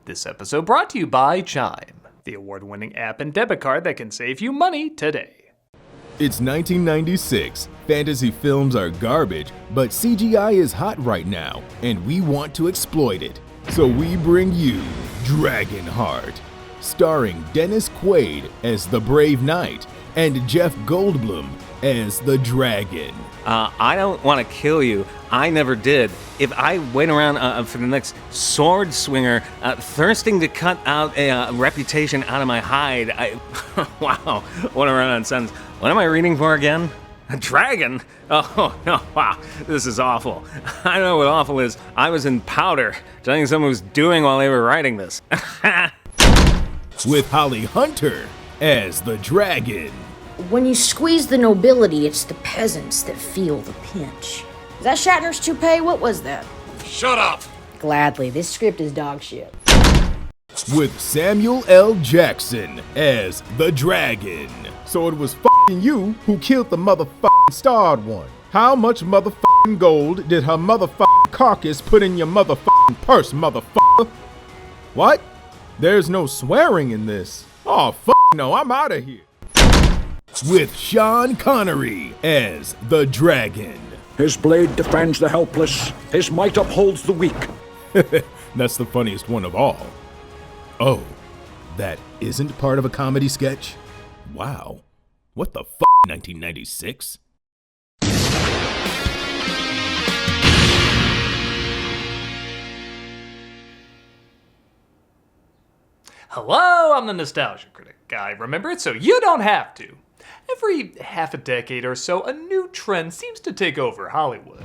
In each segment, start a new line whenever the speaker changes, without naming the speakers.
This episode brought to you by Chime, the award-winning app and debit card that can save you money today.
It's 1996. Fantasy films are garbage, but CGI is hot right now, and we want to exploit it. So we bring you DragonHeart, starring Dennis Quaid as the Brave Knight and Jeff Goldblum as the Dragon.
I don't want to kill you. I never did. If I wait around for the next sword swinger, thirsting to cut out a reputation out of my hide, wow, what a run-on sentence. What am I reading for again? A dragon? Oh, no, wow, this is awful. I know what awful is. I was in powder, telling someone was doing while they were writing this.
With Holly Hunter as the Dragon.
When you squeeze the nobility, it's the peasants that feel the pinch. Is that Shatner's toupee? What was that?
Shut up!
Gladly, this script is dog shit.
With Samuel L. Jackson as the Dragon. So it was f***ing you who killed the motherfucking starred one. How much motherfucking gold did her motherfucking carcass put in your motherfucking purse, motherfucker? What? There's no swearing in this. Oh, f*** no, I'm out of here. With Sean Connery as the Dragon.
His blade defends the helpless. His might upholds the weak.
That's the funniest one of all. Oh, that isn't part of a comedy sketch? Wow. What the f***, 1996?
Hello, I'm the Nostalgia Critic. I remember it so you don't have to. Every half a decade or so, a new trend seems to take over Hollywood.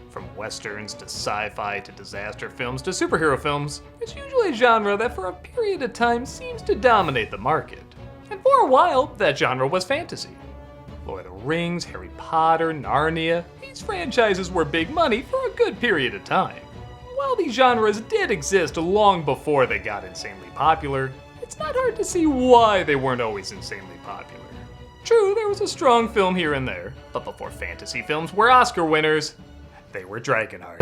From westerns to sci-fi to disaster films to superhero films, it's usually a genre that for a period of time seems to dominate the market. And for a while, that genre was fantasy. Lord of the Rings, Harry Potter, Narnia, these franchises were big money for a good period of time. While these genres did exist long before they got insanely popular, it's not hard to see why they weren't always insanely popular. True, there was a strong film here and there, but before fantasy films were Oscar winners, they were DragonHeart.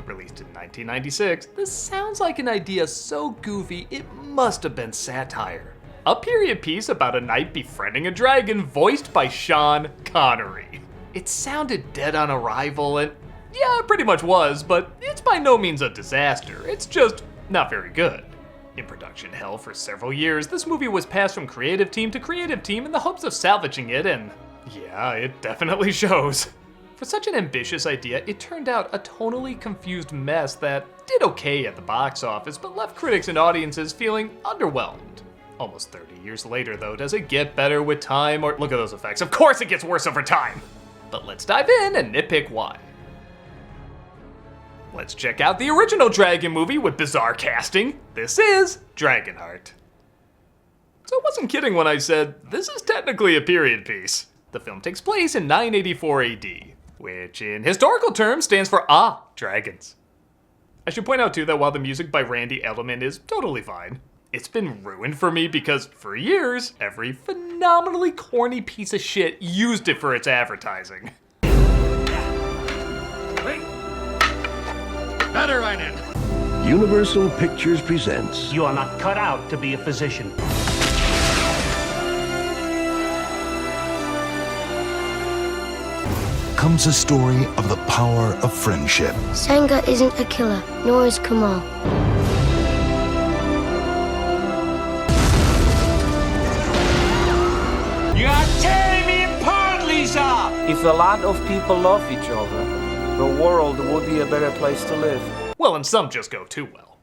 Released in 1996, this sounds like an idea so goofy it must have been satire. A period piece about a knight befriending a dragon voiced by Sean Connery. It sounded dead on arrival, and yeah, it pretty much was, but it's by no means a disaster. It's just not very good. In production hell for several years, this movie was passed from creative team to creative team in the hopes of salvaging it, and yeah, it definitely shows. For such an ambitious idea, it turned out a tonally confused mess that did okay at the box office, but left critics and audiences feeling underwhelmed. Almost 30 years later, though, does it get better with time? Or look at those effects. Of course it gets worse over time! But let's dive in and nitpick why. Let's check out the original Dragon movie with bizarre casting. This is DragonHeart. So I wasn't kidding when I said this is technically a period piece. The film takes place in 984 AD, which in historical terms stands for dragons. I should point out too that while the music by Randy Edelman is totally fine, it's been ruined for me because for years, every phenomenally corny piece of shit used it for its advertising.
Better right in.
Universal Pictures presents.
You are not cut out to be a physician.
Comes a story of the power of friendship.
Sanga isn't a killer, nor is Kamal.
You are tearing me apart, Lisa!
If a lot of people love each other, the world would be a better place to live.
Well, and some just go too well.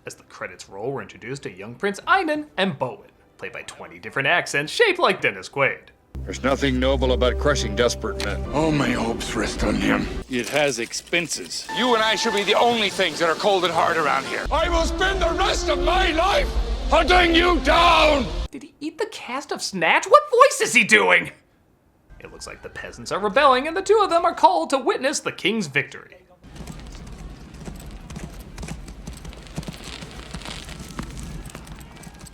As the credits roll, we're introduced to young Prince Inan and Bowen, played by 20 different accents shaped like Dennis Quaid.
There's nothing noble about crushing desperate men.
All my hopes rest on him.
It has expenses. You and I should be the only things that are cold and hard around here. I will spend the rest of my life hunting you down!
Did he eat the cast of Snatch? What voice is he doing? It looks like the peasants are rebelling and the two of them are called to witness the king's victory.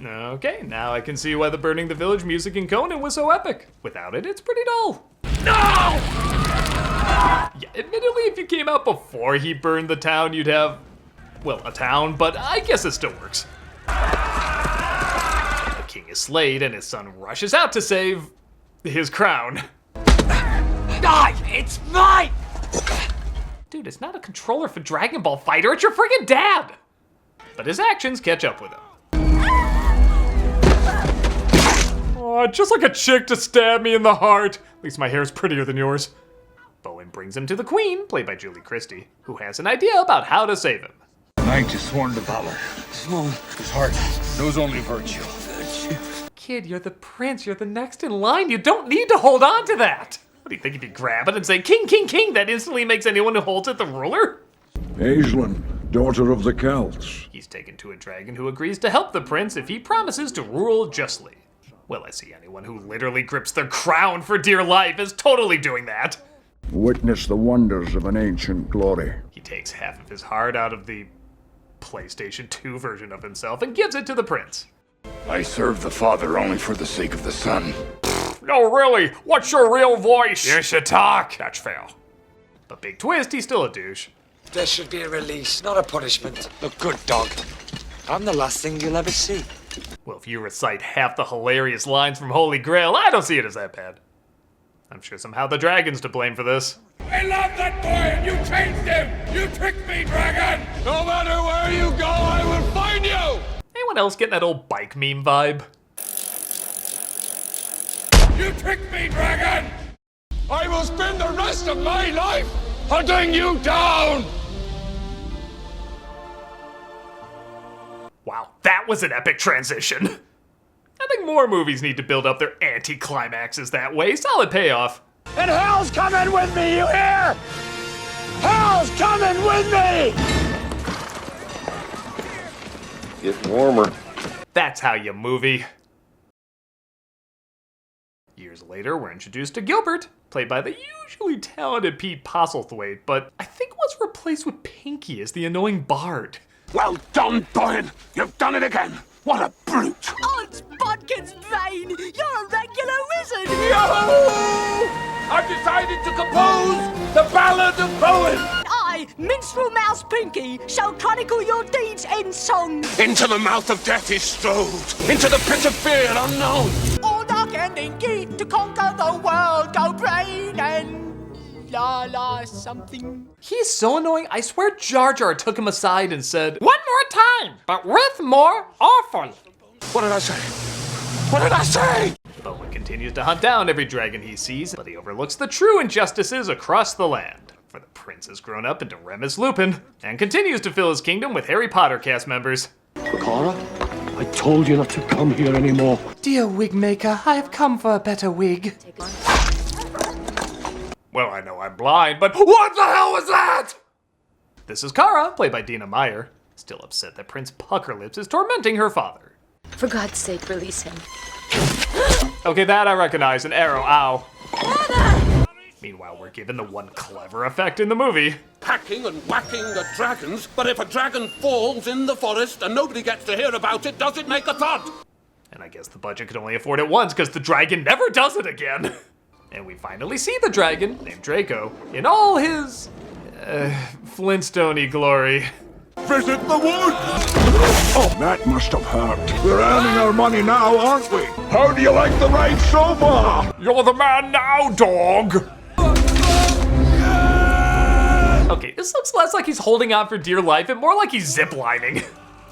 Okay, now I can see why the Burning the Village music in Conan was so epic. Without it, it's pretty dull. No! Yeah, if you came out before he burned the town, you'd have, well, a town, but I guess it still works. The king is slayed and his son rushes out to save his crown.
Die! It's mine!
Dude, it's not a controller for Dragon Ball Fighter, it's your friggin' dad! But his actions catch up with him. Oh, just like a chick to stab me in the heart. At least my hair's prettier than yours. Bowen brings him to the Queen, played by Julie Christie, who has an idea about how to save him.
Knight is sworn to valor. His heart knows only virtue.
Kid, you're the prince, you're the next in line, you don't need to hold on to that! What do you think if you grab it and say, king, king, king, that instantly makes anyone who holds it the ruler?
Aislinn, daughter of the Celts.
He's taken to a dragon who agrees to help the prince if he promises to rule justly. Well, I see anyone who literally grips their crown for dear life is totally doing that.
Witness the wonders of an ancient glory.
He takes half of his heart out of the PlayStation 2 version of himself and gives it to the prince.
I serve the father only for the sake of the son.
No, really, what's your real voice? You should talk. That's fair. But big twist, he's still a douche.
There should be a release, not a punishment. Look good, dog. I'm the last thing you'll ever see.
Well, if you recite half the hilarious lines from Holy Grail, I don't see it as that bad. I'm sure somehow the dragon's to blame for this.
I love that boy and you changed him! You tricked me, dragon! No matter where you go, I will find you!
Anyone else getting that old bike meme vibe?
You tricked me, dragon! I will spend the rest of my life hunting you down!
Wow, that was an epic transition. I think more movies need to build up their anti-climaxes that way. Solid payoff.
And hell's coming with me, you hear? Hell's coming with me!
Get warmer.
That's how you movie. Years later, we're introduced to Gilbert, played by the usually talented Pete Postlethwaite, but I think was replaced with Pinky as the annoying bard.
Well done, Bowen! You've done it again! What a brute!
Odds Bodkin's Bane! You're a regular wizard!
Yo! I've decided to compose the Ballad of Bowen!
I, Minstrel Mouse Pinky, shall chronicle your deeds in song!
Into the mouth of death is strode! Into the pit of fear unknown!
All dark and inky, to conquer the world, go brain and... la something.
He's so annoying, I swear Jar Jar took him aside and said, "One more time, but with more awful."
What did I say? What did I say?
Bowen continues to hunt down every dragon he sees, but he overlooks the true injustices across the land. For the prince has grown up into Remus Lupin, and continues to fill his kingdom with Harry Potter cast members.
Cora, I told you not to come here anymore.
Dear wig maker, I have come for a better wig. Well, I know I'm blind, but what the hell was that? This is Kara, played by Dina Meyer, still upset that Prince Puckerlips is tormenting her father.
For God's sake, release him.
Okay, that I recognize, an arrow, ow. Mother! Meanwhile, we're given the one clever effect in the movie.
Hacking and whacking at dragons, but if a dragon falls in the forest and nobody gets to hear about it, does it make a thud?
And I guess the budget could only afford it once because the dragon never does it again. And we finally see the dragon, named Draco, in all his, Flintstone-y glory.
Visit the woods! Oh, that must have hurt. We're earning our money now, aren't we? How do you like the ride so far?
You're the man now, dog! Okay, this looks less like he's holding on for dear life and more like he's ziplining.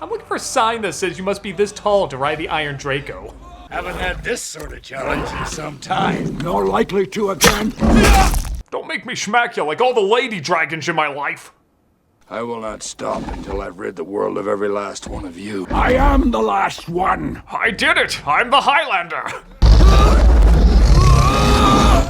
I'm looking for a sign that says you must be this tall to ride the Iron Draco.
Haven't had this sort of challenge in some time.
You're likely to again.
Don't make me smack you like all the lady dragons in my life.
I will not stop until I've rid the world of every last one of you.
I am the last one.
I did it! I'm the Highlander!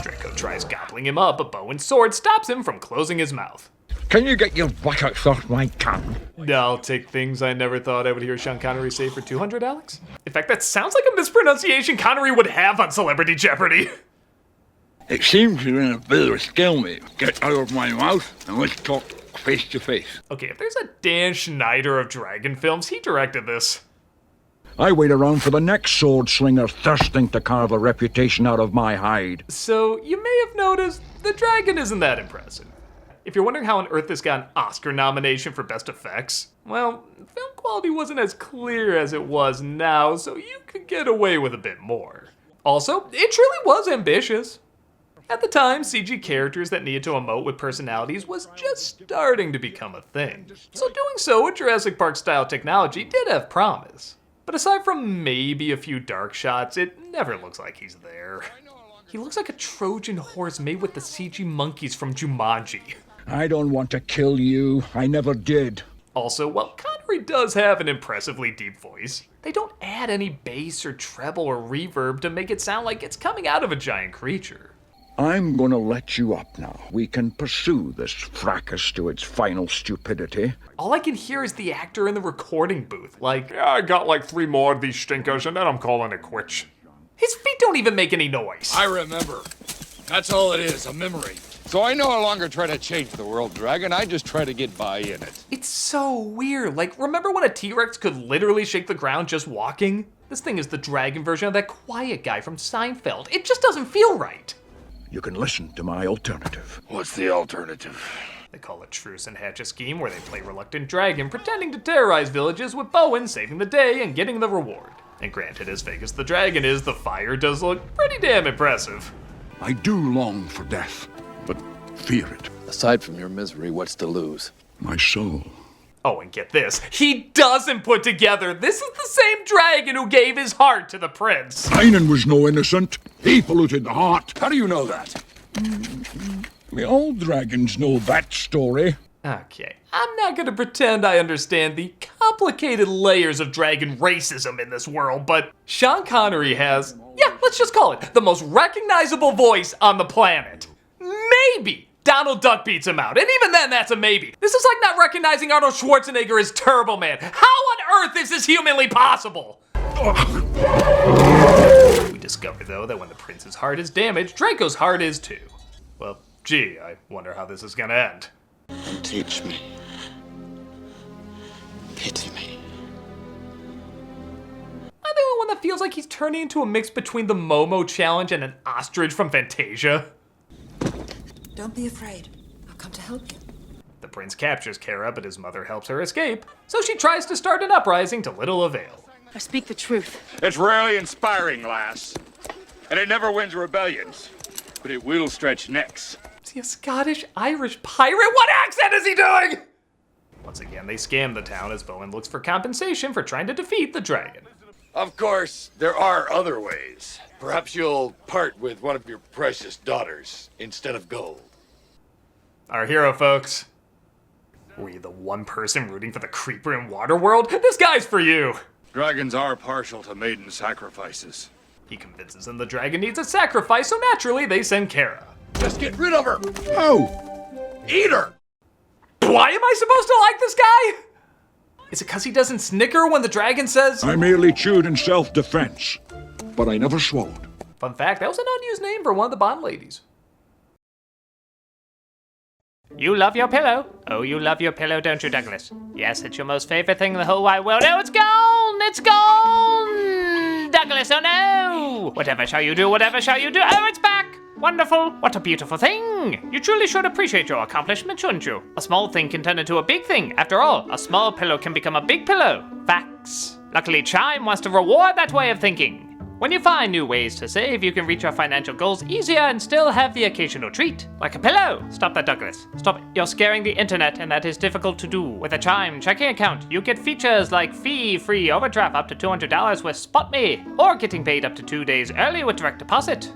Draco tries gobbling him up, but Bowen's sword stops him from closing his mouth.
Can you get your buttocks off my tongue?
I'll take things I never thought I would hear Sean Connery say for 200, Alex. In fact, that sounds like a mispronunciation Connery would have on Celebrity Jeopardy.
It seems you're in a bit of a stalemate. Get out of my mouth and let's talk face to face.
Okay, if there's a Dan Schneider of dragon films, he directed this.
I wait around for the next sword slinger thirsting to carve a reputation out of my hide.
So, you may have noticed the dragon isn't that impressive. if you're wondering how on earth this got an Oscar nomination for Best Effects, well, film quality wasn't as clear as it was now, so you could get away with a bit more. Also, it truly was ambitious. At the time, CG characters that needed to emote with personalities was just starting to become a thing. So doing so with Jurassic Park style technology did have promise. But aside from maybe a few dark shots, it never looks like he's there. He looks like a Trojan horse made with the CG monkeys from Jumanji.
I don't want to kill you. I never did.
Also, while Connery does have an impressively deep voice, they don't add any bass or treble or reverb to make it sound like it's coming out of a giant creature.
I'm gonna let you up now. We can pursue this fracas to its final stupidity.
All I can hear is the actor in the recording booth, like,
Yeah, I got like 3 more of these stinkers and then I'm calling it quits.
His feet don't even make any noise.
I remember. That's all it is, a memory. So I no longer try to change the world, Dragon. I just try to get by in it.
It's so weird. Like, remember when a T-Rex could literally shake the ground just walking? This thing is the dragon version of that quiet guy from Seinfeld. It just doesn't feel right.
You can listen to my alternative.
What's the alternative?
They call it Truce and hatch a scheme where they play reluctant dragon, pretending to terrorize villages with Bowen saving the day and getting the reward. And granted, as fake as the dragon is, the fire does look pretty damn impressive.
I do long for death, but fear it.
Aside from your misery, what's to lose?
My soul.
Oh, and get this, he doesn't put together, this is the same dragon who gave his heart to the prince.
Einan was no innocent. He polluted the heart.
How do you know that?
All dragons know that story.
Okay, I'm not gonna pretend I understand the complicated layers of dragon racism in this world, but Sean Connery has, yeah, let's just call it, the most recognizable voice on the planet. Maybe Donald Duck beats him out, and even then, that's a maybe. This is like not recognizing Arnold Schwarzenegger as Turbo Man. How on earth is this humanly possible? We discover, though, that when the prince's heart is damaged, Draco's heart is too. Well, gee, I wonder how this is gonna end.
And teach me. Pity me.
I'm the only one that feels like he's turning into a mix between the Momo challenge and an ostrich from Fantasia.
Don't be afraid. I'll come to help you.
The prince captures Kara, but his mother helps her escape, so she tries to start an uprising to little avail.
I speak the truth.
It's rarely inspiring, lass. And it never wins rebellions. But it will stretch necks.
Is he a Scottish, Irish pirate? What accent is he doing? Once again, they scam the town as Bowen looks for compensation for trying to defeat the dragon.
Of course, there are other ways. Perhaps you'll part with one of your precious daughters instead of gold.
Our hero, folks. Were you the one person rooting for the creeper in Waterworld? This guy's for you!
Dragons are partial to maiden sacrifices.
He convinces them the dragon needs a sacrifice, so naturally they send Kara.
Just get rid of her!
How?
Eat her!
Why am I supposed to like this guy? Is it because he doesn't snicker when the dragon says...
I merely chewed in self-defense, but I never swallowed.
Fun fact, that was an unused name for one of the Bond ladies. You love your pillow. Oh, you love your pillow, don't you, Douglas? Yes, it's your most favorite thing in the whole wide world. Oh, it's gone! It's gone! Douglas, oh no! Whatever shall you do? Whatever shall you do? Oh, it's back! Wonderful! What a beautiful thing! You truly should appreciate your accomplishment, shouldn't you? A small thing can turn into a big thing. After all, a small pillow can become a big pillow. Facts. Luckily, Chime wants to reward that way of thinking. When you find new ways to save, you can reach your financial goals easier and still have the occasional treat. Like a pillow! Stop that, Douglas. Stop it. You're scaring the internet, and that is difficult to do. With a Chime checking account, you get features like fee-free overdraft up to $200 with SpotMe, or getting paid up to 2 days early with direct deposit.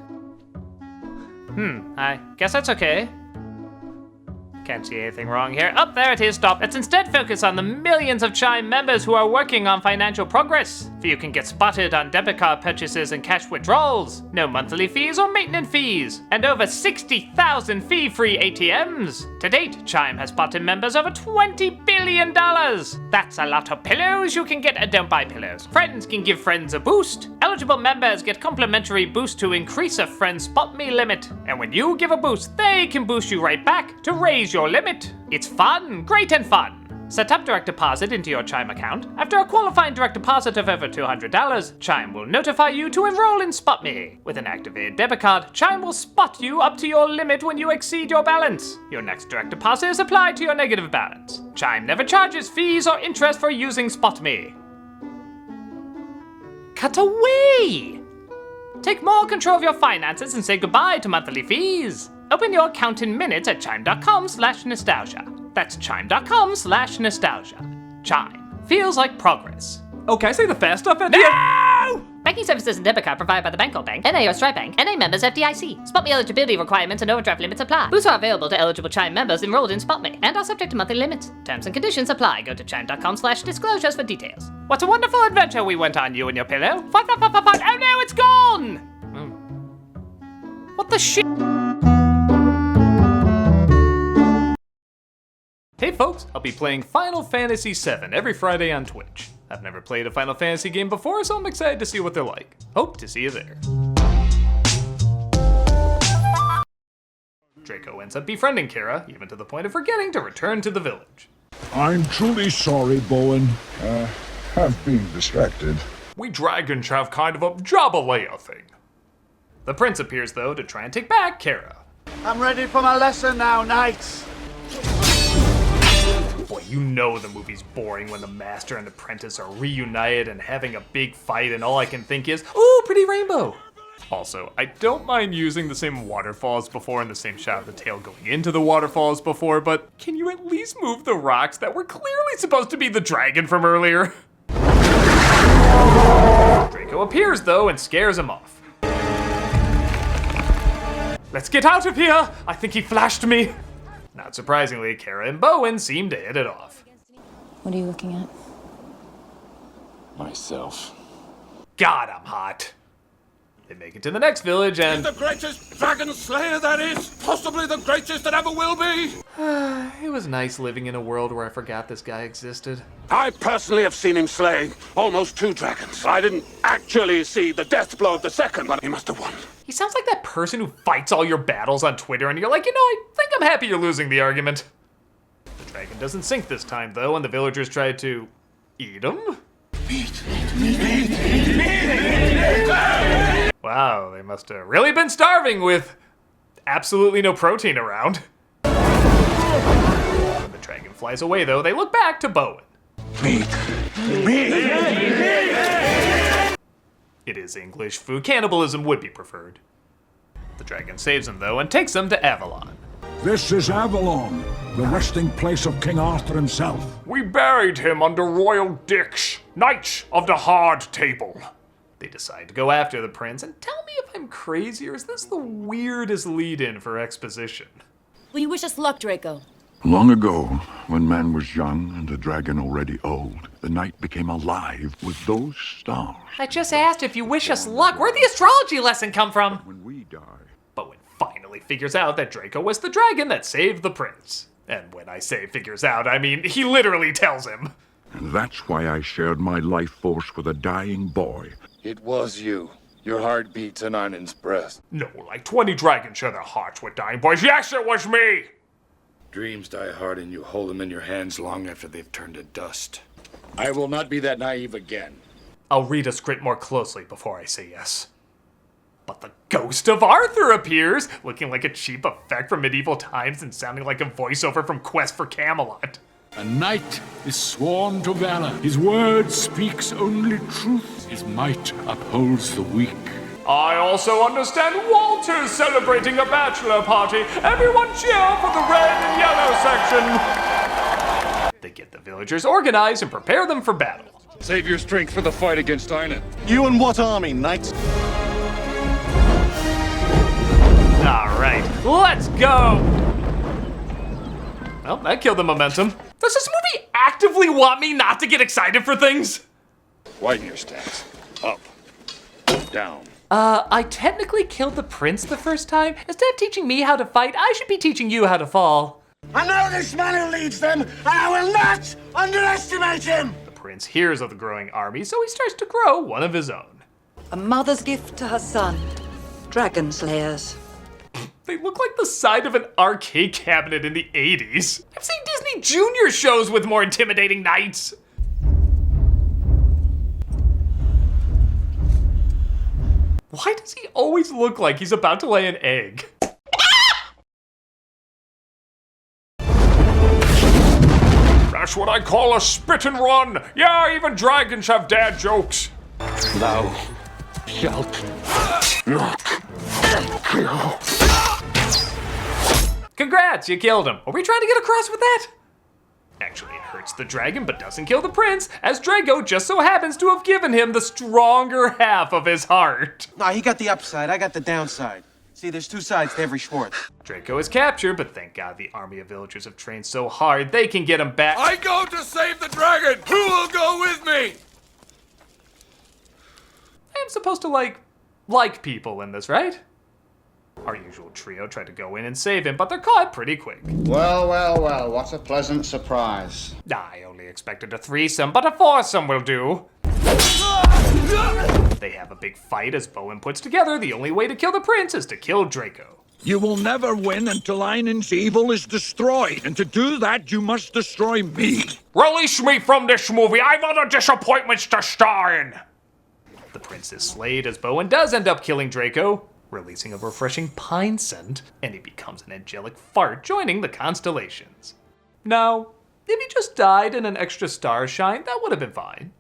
I guess that's okay. Can't see anything wrong here. Oh, there it is, stop. Let's instead focus on the millions of Chime members who are working on financial progress. For you can get spotted on debit card purchases and cash withdrawals. No monthly fees or maintenance fees. And over 60,000 fee-free ATMs. To date, Chime has spotted members over $20 billion. That's a lot of pillows you can get at Don't Buy Pillows. Friends can give friends a boost. Eligible members get complimentary boost to increase a friend's Spot Me limit. And when you give a boost, they can boost you right back to raise your limit. It's fun, great and fun.
Set up direct deposit into your Chime account. After a qualifying direct deposit of over $200, Chime will notify you to enroll in Spot Me. With an activated debit card, Chime will spot you up to your limit when you exceed your balance. Your next direct deposit is applied to your negative balance. Chime never charges fees or interest for using Spot Me. Cut away! Take more control of your finances and say goodbye to monthly fees. Open your account in minutes at chime.com/nostalgia. That's chime.com/nostalgia. Chime. Feels like progress.
Oh, can I say the fast stuff at the
No!
Banking services and debit card provided by the Bank or Bank, NA or Stripe Bank, NA members FDIC. Spot Me eligibility requirements and overdraft limits apply. Boosts are available to eligible Chime members enrolled in Spot Me and are subject to monthly limits. Terms and conditions apply. Go to chime.com/disclosures for details.
What a wonderful adventure we went on, you and your pillow. Fun. Oh no, it's gone! What the shit?
Hey folks, I'll be playing Final Fantasy VII every Friday on Twitch. I've never played a Final Fantasy game before, so I'm excited to see what they're like. Hope to see you there. Draco ends up befriending Kara, even to the point of forgetting to return to the village.
I'm truly sorry, Bowen. Have been distracted.
We dragons have kind of a Jambalaya thing.
The prince appears, though, to try and take back Kara.
I'm ready for my lesson now, knights.
Boy, you know the movie's boring when the master and apprentice are reunited and having a big fight, and all I can think is, ooh, pretty rainbow. Also, I don't mind using the same waterfall as before and the same shot of the tail going into the waterfall as before, but can you at least move the rocks that were clearly supposed to be the dragon from earlier? Draco appears, though, and scares him off. Let's get out of here! I think he flashed me! Not surprisingly, Kara and Bowen seem to hit it off.
What are you looking at?
Myself.
God, I'm hot. They make it to the next village and...
The greatest dragon slayer that is! Possibly the greatest that ever will be!
It was nice living in a world where I forgot this guy existed.
I personally have seen him slay almost 2 dragons. I didn't actually see the death blow of the second, but he must have won.
He sounds like that person who fights all your battles on Twitter and you're like, you know, I think I'm happy you're losing the argument. The dragon doesn't sink this time, though, and the villagers try to eat him? Wow, they must have really been starving with absolutely no protein around. When the dragon flies away, though, they look back to Bowen.
Meat.
It is English food. Cannibalism would be preferred. The dragon saves him, though, and takes them to Avalon.
This is Avalon, the resting place of King Arthur himself.
We buried him under royal dicks, knights of the hard table.
They decide to go after the prince, and tell me if I'm crazy, or is this the weirdest lead-in for exposition?
Will you wish us luck, Draco?
Long ago, when man was young and the dragon already old, the night became alive with those stars.
I just asked if you wish us luck. Where'd the astrology lesson come from?
When we die,
Bowen finally figures out that Draco was the dragon that saved the prince. And when I say figures out, I mean he literally tells him.
and that's why I shared my life force with a dying boy.
It was you. Your heart beats in Arnin's breast.
No, like 20 dragons share their hearts with dying boys. Yes, it was me!
Dreams die hard and you hold them in your hands long after they've turned to dust. I will not be that naive again.
I'll read a script more closely before I say yes. But the ghost of Arthur appears, looking like a cheap effect from medieval times and sounding like a voiceover from Quest for Camelot.
A knight is sworn to valor. His word speaks only truth. His might upholds the weak.
I also understand Walter's celebrating a bachelor party. Everyone cheer for the red and yellow section.
They get the villagers organized and prepare them for battle.
Save your strength for the fight against Arnin.
You and what army, knight?
All right, let's go. Well, that killed the momentum. Does this movie actively want me not to get excited for things?
Widen your stance. Up. Down.
I technically killed the prince the first time. Instead of teaching me how to fight, I should be teaching you how to fall.
I know this man who leads them, and I will not underestimate him!
The prince hears of the growing army, so he starts to grow one of his own.
A mother's gift to her son. Dragon slayers.
They look like the side of an arcade cabinet in the 80s. I've seen Disney Disney Junior shows with more intimidating knights. Why does he always look like he's about to lay an egg?
That's what I call a spit and run. Yeah, even dragons have dad jokes.
Thou shalt not kill.
Congrats, you killed him. Are we trying to get across with that? Actually, it hurts the dragon but doesn't kill the prince, as Draco just so happens to have given him the stronger half of his heart.
No, he got the upside, I got the downside. See, there's two sides to every sport.
Draco is captured, but thank God the army of villagers have trained so hard they can get him back.
I go to save the dragon! Who will go with me?
I'm supposed to like people in this, right? Our usual trio tried to go in and save him, but they're caught pretty quick.
Well, well, well, what a pleasant surprise.
I only expected a threesome, but a foursome will do. They have a big fight as Bowen puts together the only way to kill the prince is to kill Draco.
You will never win until Einan's evil is destroyed, and to do that, you must destroy me.
Release me from this movie. I've other disappointments to star in.
The prince is slayed as Bowen does end up killing Draco, releasing a refreshing pine scent, and he becomes an angelic fart, joining the constellations. Now, if he just died in an extra star shine, that would have been fine.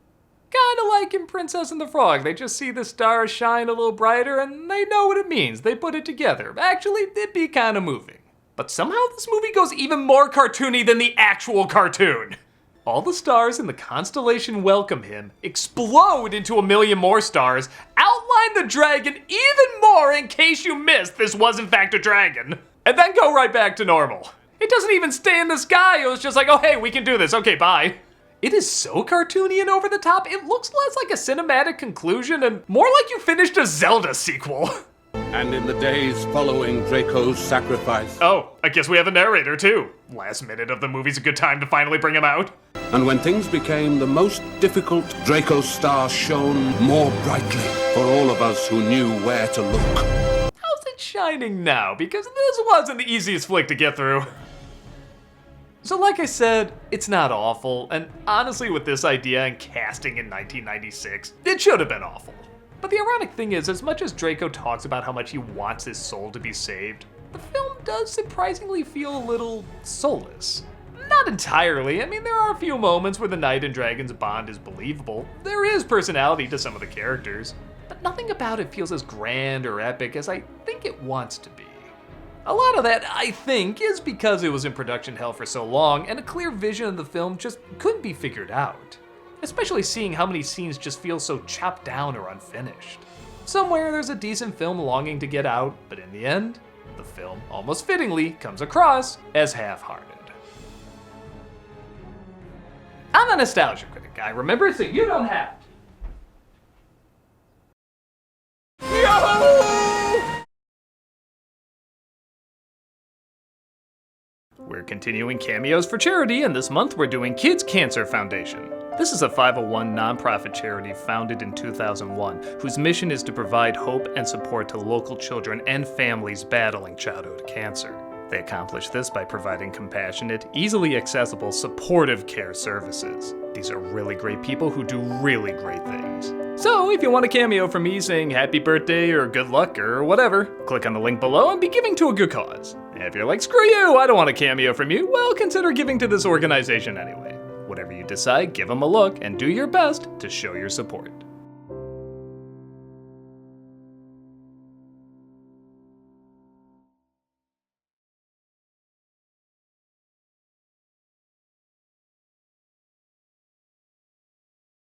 Kinda like in Princess and the Frog, they just see the stars shine a little brighter and they know what it means, they put it together. Actually, it'd be kinda moving. But somehow this movie goes even more cartoony than the actual cartoon. All the stars in the constellation welcome him, explode into a million more stars, outline the dragon even more in case you missed this was in fact a dragon, and then go right back to normal. It doesn't even stay in the sky, it was just like, oh hey, we can do this, okay, bye. It is so cartoony and over the top, it looks less like a cinematic conclusion and more like you finished a Zelda sequel.
And in the days following Draco's sacrifice.
Oh, I guess we have a narrator too. Last minute of the movie's a good time to finally bring him out.
And when things became the most difficult, Draco's star shone more brightly for all of us who knew where to look.
How's it shining now? Because this wasn't the easiest flick to get through. So like I said, it's not awful, and honestly with this idea and casting in 1996, it should have been awful. But the ironic thing is, as much as Draco talks about how much he wants his soul to be saved, the film does surprisingly feel a little soulless. Not entirely, I mean there are a few moments where the knight and dragon's bond is believable. There is personality to some of the characters, but nothing about it feels as grand or epic as I think it wants to be. A lot of that, I think, is because it was in production hell for so long and a clear vision of the film just couldn't be figured out. Especially seeing how many scenes just feel so chopped down or unfinished. Somewhere there's a decent film longing to get out, but in the end, the film almost fittingly comes across as half-hearted. I'm a Nostalgia Critic, I remember, so you don't have to. Yo! We're continuing Cameos for charity, and this month we're doing Kids Cancer Foundation. This is a 501 nonprofit charity founded in 2001, whose mission is to provide hope and support to local children and families battling childhood cancer. They accomplish this by providing compassionate, easily accessible, supportive care services. These are really great people who do really great things. So if you want a cameo from me saying happy birthday or good luck or whatever, click on the link below and be giving to a good cause. And if you're like, screw you, I don't want a cameo from you, well, consider giving to this organization anyway. Whatever you decide, give them a look and do your best to show your support.